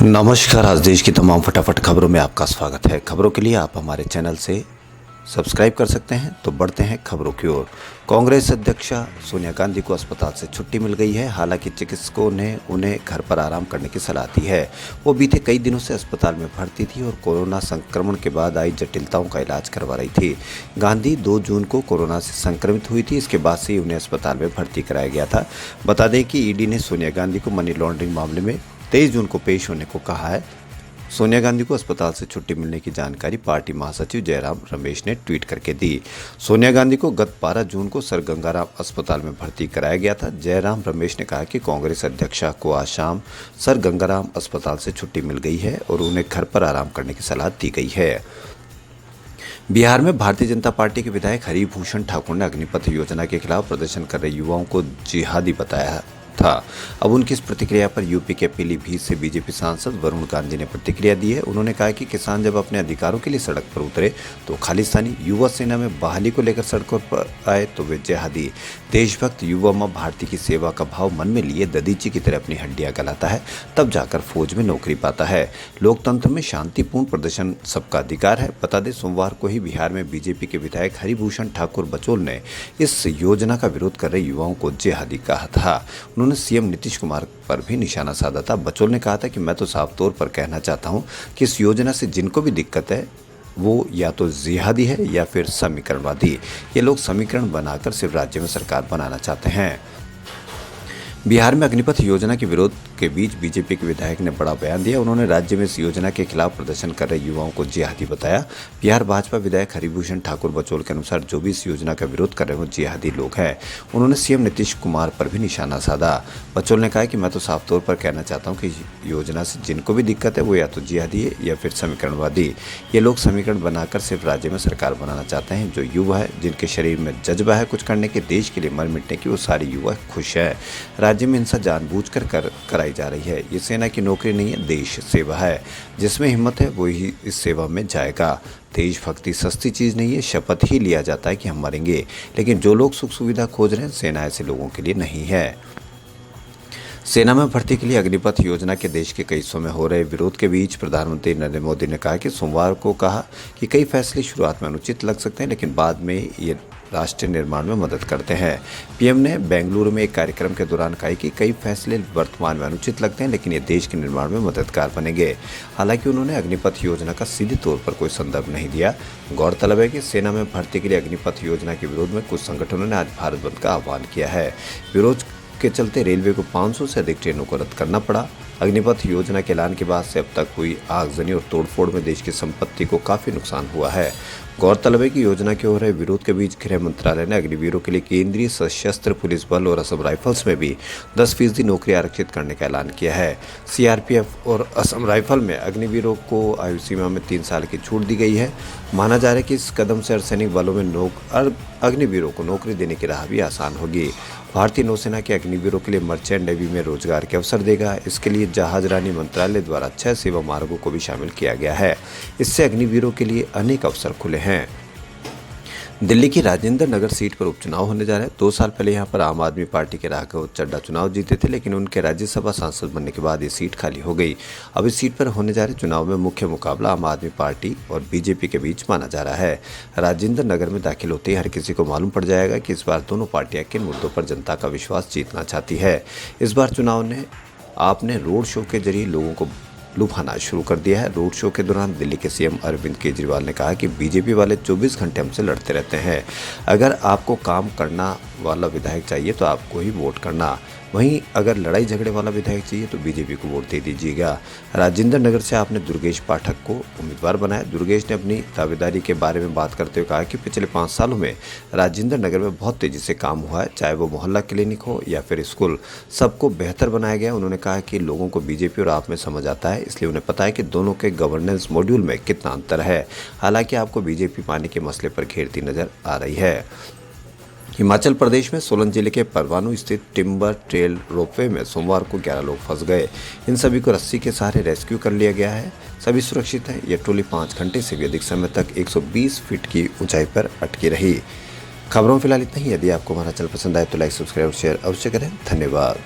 नमस्कार। आज देश की तमाम फटाफट खबरों में आपका स्वागत है। खबरों के लिए आप हमारे चैनल से सब्सक्राइब कर सकते हैं। तो बढ़ते हैं खबरों की ओर। कांग्रेस अध्यक्षा सोनिया गांधी को अस्पताल से छुट्टी मिल गई है। हालांकि चिकित्सकों ने उन्हें घर पर आराम करने की सलाह दी है। वो बीते कई दिनों से अस्पताल में भर्ती थी और कोरोना संक्रमण के बाद आई जटिलताओं का इलाज करवा रही थी। गांधी 2 जून को कोरोना से संक्रमित हुई थी। इसके बाद से ही उन्हें अस्पताल में भर्ती कराया गया था। बता दें कि ईडी ने सोनिया गांधी को मनी लॉन्ड्रिंग मामले में 23 जून को पेश होने को कहा है। सोनिया गांधी को अस्पताल से छुट्टी मिलने की जानकारी पार्टी महासचिव जयराम रमेश ने ट्वीट करके दी। सोनिया गांधी को गत 12 जून को सर गंगाराम अस्पताल में भर्ती कराया गया था। जयराम रमेश ने कहा कि कांग्रेस अध्यक्षा को आज शाम सर गंगाराम अस्पताल से छुट्टी मिल गई है और उन्हें घर पर आराम करने की सलाह दी गई है। बिहार में भारतीय जनता पार्टी के विधायक हरिभूषण ठाकुर ने अग्निपथ योजना के खिलाफ प्रदर्शन कर रहे युवाओं को जिहादी बताया था। अब उनकी इस प्रतिक्रिया पर यूपी के पीलीभीत से बीजेपी सांसद वरुण गांधी ने प्रतिक्रिया दी है। उन्होंने कहा कि किसान जब अपने अधिकारों के लिए सड़क पर उतरे तो खालिस्तानी युवा सेना में बहाली को लेकर सड़कों पर आए तो वे जिहादी। देशभक्त युवा माँ भारती की सेवा का भाव मन में लिए ददीची की तरह अपनी हड्डियां गलाता है, तब जाकर फौज में नौकरी पाता है। लोकतंत्र में शांतिपूर्ण प्रदर्शन सबका अधिकार है। बता दें, सोमवार को ही बिहार में बीजेपी के विधायक हरिभूषण ठाकुर बचौल ने इस योजना का विरोध कर रहे युवाओं को जिहादी कहा था। उन्होंने सीएम नीतीश कुमार पर भी निशाना साधा था। बचौल ने कहा था कि मैं तो साफ तौर पर कहना चाहता हूं कि इस योजना से जिनको भी दिक्कत है वो या तो जिहादी है या फिर समीकरणवादी। ये लोग समीकरण बनाकर सिर्फ राज्य में सरकार बनाना चाहते हैं। बिहार में अग्निपथ योजना के विरोध के बीच बीजेपी के विधायक ने बड़ा बयान दिया। उन्होंने राज्य में इस योजना के खिलाफ प्रदर्शन कर रहे युवाओं को जिहादी बताया। बिहार भाजपा विधायक हरिभूषण ठाकुर बचौल के अनुसार जो भी इस योजना का विरोध कर रहे हैं वो जिहादी लोग हैं। उन्होंने सीएम नीतीश कुमार पर भी निशाना साधा। बचौल ने कहा कि मैं तो साफ तौर पर कहना चाहता हूँ कि योजना से जिनको भी दिक्कत है वो या तो जिहादी है या फिर समीकरणवादी। ये लोग समीकरण बनाकर सिर्फ राज्य में सरकार बनाना चाहते हैं। जो युवा है, जिनके शरीर में जज्बा है कुछ करने के, देश के लिए मर मिटने की, वो सारे युवा खुश है। राज्य में हिंसा जानबूझकर कराई जा रही है। ये सेना की नौकरी नहीं है, देश सेवा है। जिसमें हिम्मत है वो ही इस सेवा में जाएगा। देशभक्ति सस्ती चीज़ नहीं है। शपथ ही लिया जाता है कि हम मरेंगे, लेकिन जो लोग सुख सुविधा खोज रहे हैं, सेना ऐसे लोगों के लिए नहीं है। सेना में भर्ती के लिए अग्निपथ योजना के देश के कई हिस्सों में हो रहे विरोध के बीच प्रधानमंत्री नरेंद्र मोदी ने कहा कि सोमवार को कहा कि कई फैसले शुरुआत में अनुचित लग सकते हैं, लेकिन बाद में ये राष्ट्र निर्माण में मदद करते हैं। पीएम ने बेंगलुरु में एक कार्यक्रम के दौरान कहा कि कई फैसले वर्तमान में अनुचित लगते हैं, लेकिन ये देश के निर्माण में मददगार बनेंगे। हालांकि उन्होंने अग्निपथ योजना का सीधे तौर पर कोई संदर्भ नहीं दिया। गौरतलब है कि सेना में भर्ती के लिए अग्निपथ योजना के विरोध में कुछ संगठनों ने आज भारत बंद का आह्वान किया है। विरोध के चलते रेलवे को 500 से अधिक ट्रेनों को रद्द करना पड़ा। अग्निपथ योजना के ऐलान के बाद से अब तक हुई आगजनी और तोड़फोड़ में देश की संपत्ति को काफ़ी नुकसान हुआ है। गौरतलब है कि योजना के हो रहे विरोध के बीच गृह मंत्रालय ने अग्निवीरों के लिए केंद्रीय सशस्त्र पुलिस बल और असम राइफल्स में भी 10% नौकरी आरक्षित करने का ऐलान किया है। सीआरपीएफ और असम राइफल में अग्निवीरों को आयु सीमा में 3 साल की छूट दी गई है। माना जा रहा है कि इस कदम से अर्धसैनिक बलों में अग्निवीरों को नौकरी देने की राह भी आसान होगी। भारतीय नौसेना के अग्निवीरों के लिए मर्चेंट नेवी में रोजगार के अवसर देगा। इसके लिए जहाजरानी मंत्रालय द्वारा 6 सेवा मार्गों को भी शामिल किया गया है। इससे अग्निवीरों के लिए अनेक अवसर खुले हैं। दिल्ली की राजेंद्र नगर सीट पर उपचुनाव होने जा रहे हैं। 2 साल पहले यहां पर आम आदमी पार्टी के राघव चड्ढा चुनाव जीते थे, लेकिन उनके राज्यसभा सांसद बनने के बाद ये सीट खाली हो गई। अब इस सीट पर होने जा रहे चुनाव में मुख्य मुकाबला आम आदमी पार्टी और बीजेपी के बीच माना जा रहा है। राजेंद्र नगर में दाखिल होते ही हर किसी को मालूम पड़ जाएगा कि इस बार दोनों पार्टियां किन मुद्दों पर जनता का विश्वास जीतना चाहती है। इस बार चुनाव ने आपने रोड शो के जरिए लोगों को लुभाना शुरू कर दिया है। रोड शो के दौरान दिल्ली के सीएम अरविंद केजरीवाल ने कहा कि बीजेपी वाले 24 घंटे हमसे लड़ते रहते हैं। अगर आपको काम करना वाला विधायक चाहिए तो आपको ही वोट करना, वहीं अगर लड़ाई झगड़े वाला विधायक चाहिए तो बीजेपी को वोट दे दीजिएगा। राजेंद्र नगर से आपने दुर्गेश पाठक को उम्मीदवार बनाया। दुर्गेश ने अपनी दावेदारी के बारे में बात करते हुए कहा कि पिछले 5 सालों में राजेंद्र नगर में बहुत तेजी से काम हुआ है, चाहे वो मोहल्ला क्लिनिक हो या फिर स्कूल, सबको बेहतर बनाया गया। उन्होंने कहा कि लोगों को बीजेपी और आप में समझ आता है, इसलिए उन्हें पता है कि दोनों के गवर्नेंस मॉड्यूल में कितना अंतर है। हालांकि आपको बीजेपी पानी के मसले पर घेरती नजर आ रही है। हिमाचल प्रदेश में सोलन जिले के परवाणु स्थित टिम्बर ट्रेल रोपवे में सोमवार को 11 लोग फंस गए। इन सभी को रस्सी के सहारे रेस्क्यू कर लिया गया है। सभी सुरक्षित हैं। ये ट्रॉली 5 घंटे से भी अधिक समय तक 120 फीट की ऊंचाई पर अटकी रही। खबरों में फिलहाल इतना ही। यदि आपको हमारा चैनल पसंद आए तो लाइक, सब्सक्राइब और शेयर अवश्य करें। धन्यवाद।